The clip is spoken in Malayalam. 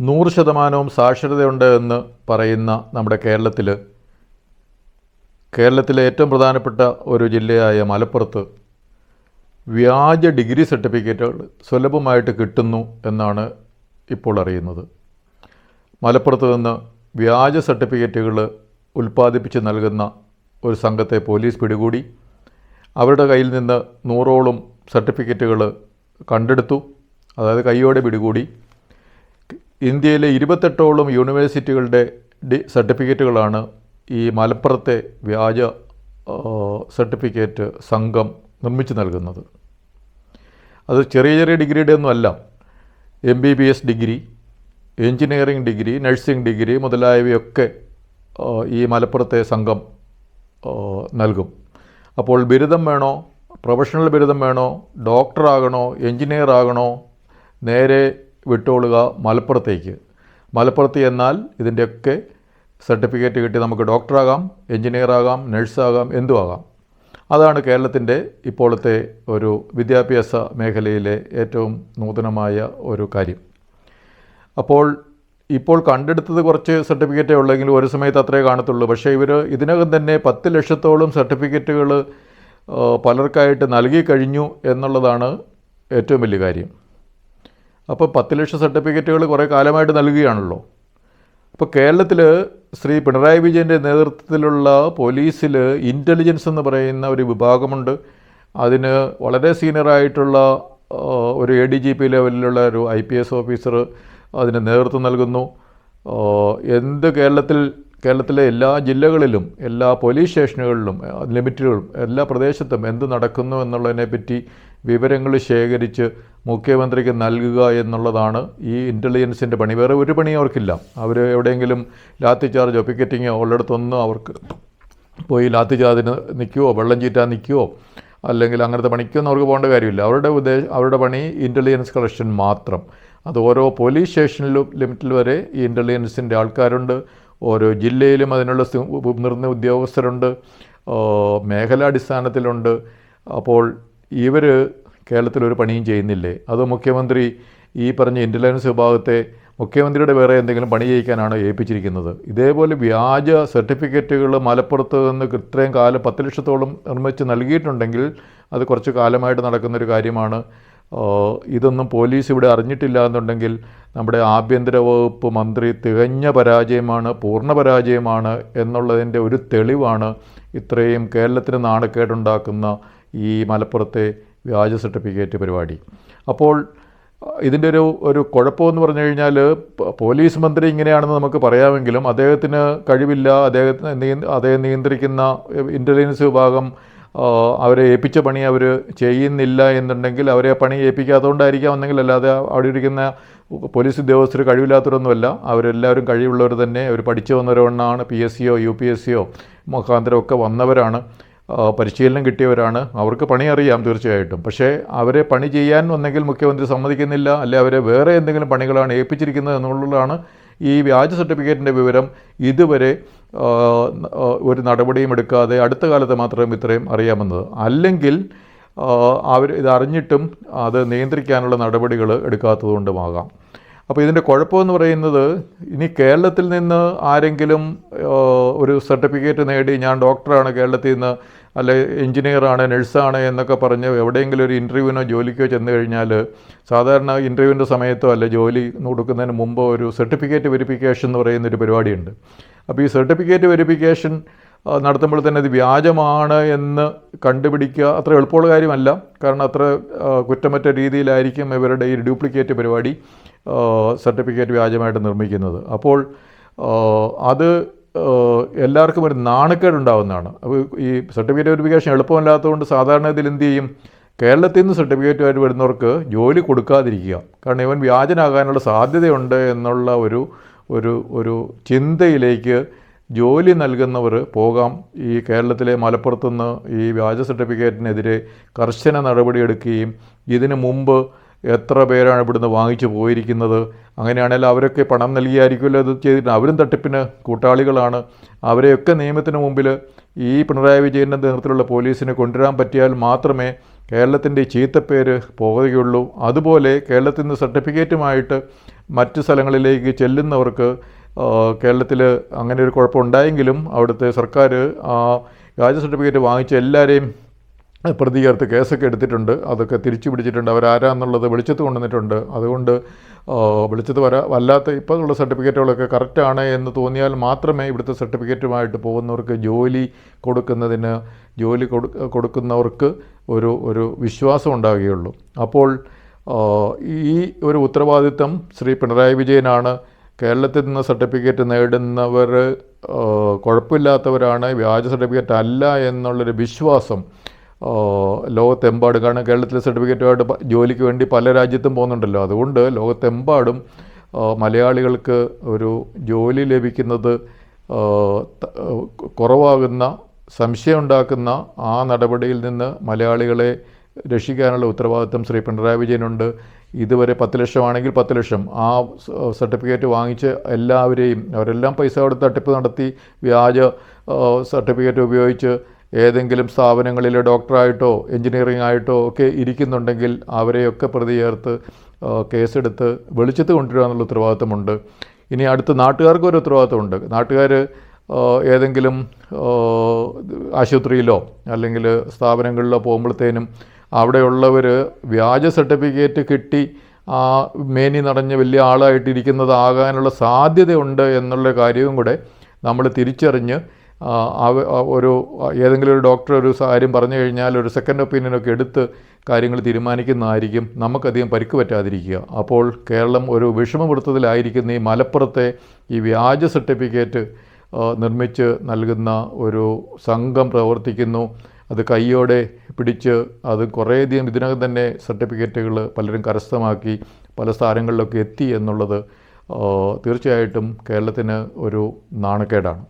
100% സാക്ഷരതയുണ്ട് എന്ന് പറയുന്ന നമ്മുടെ കേരളത്തിലെ ഏറ്റവും പ്രധാനപ്പെട്ട ഒരു ജില്ലയായ മലപ്പുറത്ത് വ്യാജ ഡിഗ്രി സർട്ടിഫിക്കറ്റുകൾ സുലഭമായിട്ട് കിട്ടുന്നു എന്നാണ് ഇപ്പോൾ അറിയുന്നത്. മലപ്പുറത്ത് നിന്ന് വ്യാജ സർട്ടിഫിക്കറ്റുകൾ ഉൽപ്പാദിപ്പിച്ച് നൽകുന്ന ഒരു സംഘത്തെ പോലീസ് പിടികൂടി. അവരുടെ കയ്യിൽ നിന്ന് 100ഓളം സർട്ടിഫിക്കറ്റുകൾ കണ്ടെടുത്തു, അതായത് കൈയോടെ പിടികൂടി. ഇന്ത്യയിലെ 28ഓളം യൂണിവേഴ്സിറ്റികളുടെ സർട്ടിഫിക്കറ്റുകളാണ് ഈ മലപ്പുറത്തെ വ്യാജ സർട്ടിഫിക്കറ്റ് സംഘം നിർമ്മിച്ച് നൽകുന്നത്. അത് ചെറിയ ചെറിയ ഡിഗ്രിയുടെ ഒന്നുമല്ല. MBBS degree, engineering degree, nursing degree മുതലായവയൊക്കെ ഈ മലപ്പുറത്തെ സംഘം നൽകും. അപ്പോൾ ബിരുദം വേണോ, പ്രൊഫഷണൽ ബിരുദം വേണോ, ഡോക്ടറാകണോ, എൻജിനീയർ ആകണോ, നേരെ വിട്ടോളുക മലപ്പുറത്തേക്ക്. മലപ്പുറത്ത് എന്നാൽ ഇതിൻ്റെയൊക്കെ സർട്ടിഫിക്കറ്റ് കിട്ടി നമുക്ക് ഡോക്ടറാകാം, എൻജിനീയർ ആകാം, നഴ്സാകാം, എന്തുമാകാം. അതാണ് കേരളത്തിൻ്റെ ഇപ്പോഴത്തെ ഒരു വിദ്യാഭ്യാസ മേഖലയിലെ ഏറ്റവും നൂതനമായ ഒരു കാര്യം. അപ്പോൾ ഇപ്പോൾ കണ്ടെടുത്തത് കുറച്ച് സർട്ടിഫിക്കറ്റേ ഉള്ളെങ്കിലും ഒരു സമയത്ത് അത്രേ കാണത്തുള്ളൂ. പക്ഷേ ഇവർ ഇതിനകം തന്നെ 10 ലക്ഷത്തോളം സർട്ടിഫിക്കറ്റുകൾ പലർക്കായിട്ട് നൽകി കഴിഞ്ഞു എന്നുള്ളതാണ് ഏറ്റവും വലിയ കാര്യം. അപ്പോൾ 10 ലക്ഷം സർട്ടിഫിക്കറ്റുകൾ കുറേ കാലമായിട്ട് നൽകുകയാണല്ലോ. അപ്പോൾ കേരളത്തിൽ ശ്രീ പിണറായി വിജയൻ്റെ നേതൃത്വത്തിലുള്ള പോലീസിൽ ഇൻ്റലിജൻസ് എന്ന് പറയുന്ന ഒരു വിഭാഗമുണ്ട്. അതിന് വളരെ സീനിയറായിട്ടുള്ള ഒരു ADGP ലെവലിലുള്ള ഒരു IPS ഓഫീസർ അതിന് നേതൃത്വം നൽകുന്നു. കേരളത്തിലെ എല്ലാ ജില്ലകളിലും, എല്ലാ പോലീസ് സ്റ്റേഷനുകളിലും, ലിമിറ്റുകളും, എല്ലാ പ്രദേശത്തും എന്ത് നടക്കുന്നു എന്നുള്ളതിനെപ്പറ്റി വിവരങ്ങൾ ശേഖരിച്ച് മുഖ്യമന്ത്രിക്ക് നൽകുക എന്നുള്ളതാണ് ഈ ഇൻ്റലിജൻസിൻ്റെ പണി. വേറെ ഒരു പണിയും അവർക്കില്ല. അവർ എവിടെയെങ്കിലും ലാത്തി ചാർജോ പിക്കറ്റിങ്ങോ ഉള്ളിടത്തൊന്നും അവർക്ക് പോയി ലാത്തി ചാർജിന് നിൽക്കുവോ, വെള്ളം ചീറ്റാൻ നിൽക്കുവോ, അല്ലെങ്കിൽ അങ്ങനത്തെ പണിക്കൊന്നും അവർക്ക് പോകേണ്ട കാര്യമില്ല. അവരുടെ പണി ഇൻ്റലിജൻസ് കളക്ഷൻ മാത്രം. അത് ഓരോ പോലീസ് സ്റ്റേഷനിലും ലിമിറ്റിൽ വരെ ഈ ഇൻ്റലിജൻസിൻ്റെ ആൾക്കാരുണ്ട്. ഓരോ ജില്ലയിലും അതിനുള്ള മുതിർന്ന ഉദ്യോഗസ്ഥരുണ്ട്, മേഖലാടിസ്ഥാനത്തിലുണ്ട്. അപ്പോൾ ഇവർ കേരളത്തിലൊരു പണിയും ചെയ്യുന്നില്ലേ? അത് മുഖ്യമന്ത്രി ഈ പറഞ്ഞ ഇൻ്റലിജൻസ് വിഭാഗത്തെ മുഖ്യമന്ത്രിയുടെ വേറെ എന്തെങ്കിലും പണി ചെയ്യിക്കാനാണ് ഏൽപ്പിച്ചിരിക്കുന്നത്? ഇതേപോലെ വ്യാജ സർട്ടിഫിക്കറ്റുകൾ മലപ്പുറത്ത് നിന്ന് ഇത്രയും കാലം 10 ലക്ഷത്തോളം നിർമ്മിച്ച് നൽകിയിട്ടുണ്ടെങ്കിൽ അത് കുറച്ച് കാലമായിട്ട് നടക്കുന്നൊരു കാര്യമാണ്. ഇതൊന്നും പോലീസ് ഇവിടെ അറിഞ്ഞിട്ടില്ല എന്നുണ്ടെങ്കിൽ നമ്മുടെ ആഭ്യന്തര വകുപ്പ് മന്ത്രി തികഞ്ഞ പരാജയമാണ്, പൂർണ്ണ പരാജയമാണ് എന്നുള്ളതിൻ്റെ ഒരു തെളിവാണ് ഇത്രയും കേരളത്തിന് നാണക്കേടുണ്ടാക്കുന്ന ഈ മലപ്പുറത്തെ വ്യാജ സർട്ടിഫിക്കറ്റ് പരിപാടി. അപ്പോൾ ഇതിൻ്റെ ഒരു കുഴപ്പമെന്ന് പറഞ്ഞു കഴിഞ്ഞാൽ പോലീസ് മന്ത്രി ഇങ്ങനെയാണെന്ന് നമുക്ക് പറയാമെങ്കിലും അദ്ദേഹത്തിന് കഴിവില്ല. അദ്ദേഹം നിയന്ത്രിക്കുന്ന ഇൻ്റലിജൻസ് വിഭാഗം അവരെ ഏൽപ്പിച്ച പണി അവർ ചെയ്യുന്നില്ല എന്നുണ്ടെങ്കിൽ അവരെ പണി ഏൽപ്പിക്കാത്തതുകൊണ്ടായിരിക്കാം. ഒന്നെങ്കിൽ അല്ലാതെ അവിടെ ഇരിക്കുന്ന പോലീസ് ഉദ്യോഗസ്ഥർ കഴിവില്ലാത്തവരൊന്നുമല്ല. അവരെല്ലാവരും കഴിവുള്ളവർ തന്നെ. അവർ പഠിച്ചു വന്നവരാണ്. PSCയോ UPSCയോ മുഖാന്തരമൊക്കെ വന്നവരാണ്, പരിശീലനം കിട്ടിയവരാണ്. അവർക്ക് പണി അറിയാം തീർച്ചയായിട്ടും. പക്ഷേ അവരെ പണി ചെയ്യാൻ ഒന്നെങ്കിൽ മുഖ്യമന്ത്രി സമ്മതിക്കുന്നില്ല, അല്ലെ അവരെ വേറെ എന്തെങ്കിലും പണികളാണ് ഏൽപ്പിച്ചിരിക്കുന്നത് എന്നുള്ളതാണ് ഈ വ്യാജ സർട്ടിഫിക്കറ്റിൻ്റെ വിവരം. ഇതുവരെ ഒരു നടപടിയും എടുക്കാതെ അടുത്ത കാലത്ത് മാത്രം ഇത്രയും അറിയാമെന്നത്. അല്ലെങ്കിൽ അവർ ഇതറിഞ്ഞിട്ടും അത് നിയന്ത്രിക്കാനുള്ള നടപടികൾ എടുക്കാത്തതുകൊണ്ടുമാകാം. അപ്പോൾ ഇതിൻ്റെ കുഴപ്പമെന്ന് പറയുന്നത്, ഇനി കേരളത്തിൽ നിന്ന് ആരെങ്കിലും ഒരു സർട്ടിഫിക്കറ്റ് നേടി ഞാൻ ഡോക്ടറാണ് കേരളത്തിൽ നിന്ന്, അല്ലെ എൻജിനീയറാണ്, നഴ്സാണ് എന്നൊക്കെ പറഞ്ഞ് എവിടെയെങ്കിലും ഒരു ഇൻ്റർവ്യൂവിനോ ജോലിക്കോ ചെന്ന് കഴിഞ്ഞാൽ സാധാരണ ഇൻ്റർവ്യൂവിൻ്റെ സമയത്തോ അല്ലെ ജോലി കൊടുക്കുന്നതിന് മുമ്പ് ഒരു സർട്ടിഫിക്കറ്റ് വെരിഫിക്കേഷൻ എന്ന് പറയുന്നൊരു പരിപാടിയുണ്ട്. അപ്പോൾ ഈ സർട്ടിഫിക്കറ്റ് വെരിഫിക്കേഷൻ നടത്തുമ്പോൾ തന്നെ ഇത് വ്യാജമാണ് എന്ന് കണ്ടുപിടിക്കുക അത്ര എളുപ്പമുള്ള കാര്യമല്ല. കാരണം അത്ര കുറ്റമറ്റ രീതിയിലായിരിക്കും ഇവരുടെ ഈ ഡ്യൂപ്ലിക്കേറ്റ് പരിപാടി, സർട്ടിഫിക്കറ്റ് വ്യാജമായിട്ട് നിർമ്മിക്കുന്നത്. അപ്പോൾ അത് എല്ലാവർക്കും ഒരു നാണക്കേടുണ്ടാകുന്നതാണ്. അപ്പോൾ ഈ സർട്ടിഫിക്കറ്റ് വെരിഫിക്കേഷൻ എളുപ്പമല്ലാത്തതുകൊണ്ട് സാധാരണ ഇതിൽ എന്ത് ചെയ്യും, കേരളത്തിൽ നിന്ന് സർട്ടിഫിക്കറ്റുമായിട്ട് വരുന്നവർക്ക് ജോലി കൊടുക്കാതിരിക്കുക. കാരണം ഇവൻ വ്യാജനാകാനുള്ള സാധ്യതയുണ്ട് എന്നുള്ള ഒരു ചിന്തയിലേക്ക് ജോലി നൽകുന്നവർ പോകാം. ഈ കേരളത്തിലെ മലപ്പുറത്തുനിന്ന് ഈ വ്യാജ സർട്ടിഫിക്കറ്റിനെതിരെ കർശന നടപടിയെടുക്കുകയും ഇതിനു മുമ്പ് എത്ര പേരാണ് ഇവിടുന്ന് വാങ്ങിച്ചു പോയിരിക്കുന്നത്, അങ്ങനെയാണെങ്കിൽ അവരൊക്കെ പണം നൽകിയായിരിക്കുമല്ലോ ഇത് ചെയ്തിട്ട്, അവരും തട്ടിപ്പിന് കൂട്ടാളികളാണ്. അവരെയൊക്കെ നിയമത്തിന് മുമ്പിൽ ഈ പിണറായി വിജയൻ്റെ നേതൃത്വത്തിലുള്ള പോലീസിനെ കൊണ്ടുവരാൻ പറ്റിയാൽ മാത്രമേ കേരളത്തിൻ്റെ ചീത്തപ്പേര് പോവുകയുള്ളൂ. അതുപോലെ കേരളത്തിൽ നിന്ന് സർട്ടിഫിക്കറ്റുമായിട്ട് മറ്റ് സ്ഥലങ്ങളിലേക്ക് ചെല്ലുന്നവർക്ക് കേരളത്തിൽ അങ്ങനെ ഒരു കുഴപ്പമുണ്ടായെങ്കിലും അവിടുത്തെ സർക്കാർ വ്യാജ സർട്ടിഫിക്കറ്റ് വാങ്ങിച്ച എല്ലാവരെയും പ്രതി ചേർത്ത് കേസൊക്കെ എടുത്തിട്ടുണ്ട്. അതൊക്കെ തിരിച്ചു പിടിച്ചിട്ടുണ്ട്. അവരാരാന്നുള്ളത് വെളിച്ചത്ത് കൊണ്ടുവന്നിട്ടുണ്ട്. അതുകൊണ്ട് വെളിച്ചത്ത് വല്ലാത്ത ഇപ്പോൾ ഉള്ള സർട്ടിഫിക്കറ്റുകളൊക്കെ കറക്റ്റാണ് എന്ന് തോന്നിയാൽ മാത്രമേ ഇവിടുത്തെ സർട്ടിഫിക്കറ്റുമായിട്ട് പോകുന്നവർക്ക് ജോലി കൊടുക്കുന്നവർക്ക് ഒരു വിശ്വാസം ഉണ്ടാവുകയുള്ളൂ. അപ്പോൾ ഈ ഒരു ഉത്തരവാദിത്തം ശ്രീ പിണറായി വിജയനാണ്. കേരളത്തിൽ നിന്ന് സർട്ടിഫിക്കറ്റ് നേടുന്നവർ കുഴപ്പമില്ലാത്തവരാണ്, വ്യാജ സർട്ടിഫിക്കറ്റ് അല്ല എന്നുള്ളൊരു വിശ്വാസം ലോകത്തെമ്പാടും, കാരണം കേരളത്തിലെ സർട്ടിഫിക്കറ്റുമായിട്ട് ജോലിക്ക് വേണ്ടി പല രാജ്യത്തും പോകുന്നുണ്ടല്ലോ. അതുകൊണ്ട് ലോകത്തെമ്പാടും മലയാളികൾക്ക് ഒരു ജോലി ലഭിക്കുന്നത് കുറവാകുന്ന, സംശയമുണ്ടാക്കുന്ന ആ നടപടിയിൽ നിന്ന് മലയാളികളെ രക്ഷിക്കാനുള്ള ഉത്തരവാദിത്വം ശ്രീ പിണറായി വിജയനുണ്ട്. ഇതുവരെ 10 ലക്ഷമാണെങ്കിൽ 10 ലക്ഷം ആ സർട്ടിഫിക്കറ്റ് വാങ്ങിച്ച് അവരെല്ലാം പൈസ കൊടുത്ത് തട്ടിപ്പ് നടത്തി വ്യാജ സർട്ടിഫിക്കറ്റ് ഉപയോഗിച്ച് ഏതെങ്കിലും സ്ഥാപനങ്ങളിൽ ഡോക്ടറായിട്ടോ എൻജിനീയറിംഗ് ആയിട്ടോ ഒക്കെ ഇരിക്കുന്നുണ്ടെങ്കിൽ അവരെയൊക്കെ പ്രതി ചേർത്ത് കേസെടുത്ത് വെളിച്ചത്ത് കൊണ്ടുവരിക എന്നുള്ള ഉത്തരവാദിത്തമുണ്ട്. ഇനി അടുത്ത് നാട്ടുകാർക്ക് ഒരു ഉത്തരവാദിത്തമുണ്ട്. നാട്ടുകാർ ഏതെങ്കിലും ആശുപത്രിയിലോ അല്ലെങ്കിൽ സ്ഥാപനങ്ങളിലോ പോകുമ്പോഴത്തേനും അവിടെയുള്ളവർ വ്യാജ സർട്ടിഫിക്കറ്റ് കിട്ടി മേനി നിറഞ്ഞ് വലിയ ആളായിട്ടിരിക്കുന്നതാകാനുള്ള സാധ്യതയുണ്ട് എന്നുള്ള കാര്യവും കൂടെ നമ്മൾ തിരിച്ചറിഞ്ഞ് ഏതെങ്കിലും ഒരു ഡോക്ടർ ഒരു കാര്യം പറഞ്ഞു കഴിഞ്ഞാൽ ഒരു സെക്കൻഡ് ഒപ്പീനിയനൊക്കെ എടുത്ത് കാര്യങ്ങൾ തീരുമാനിക്കുന്നതായിരിക്കും നമുക്കധികം പരിക്ക് പറ്റാതിരിക്കുക. അപ്പോൾ കേരളം ഒരു വിഷമവൃത്തത്തിലായിരിക്കുന്ന ഈ മലപ്പുറത്തെ ഈ വ്യാജ സർട്ടിഫിക്കറ്റ് നിർമ്മിച്ച് നൽകുന്ന ഒരു സംഘം പ്രവർത്തിക്കുന്നു. അത് കയ്യോടെ പിടിച്ച് അത് കുറേയധികം ഇതിനകം തന്നെ സർട്ടിഫിക്കറ്റുകൾ പലരും കരസ്ഥമാക്കി പല സ്ഥാനങ്ങളിലൊക്കെ എത്തി എന്നുള്ളത് തീർച്ചയായിട്ടും കേരളത്തിന് ഒരു നാണക്കേടാണ്.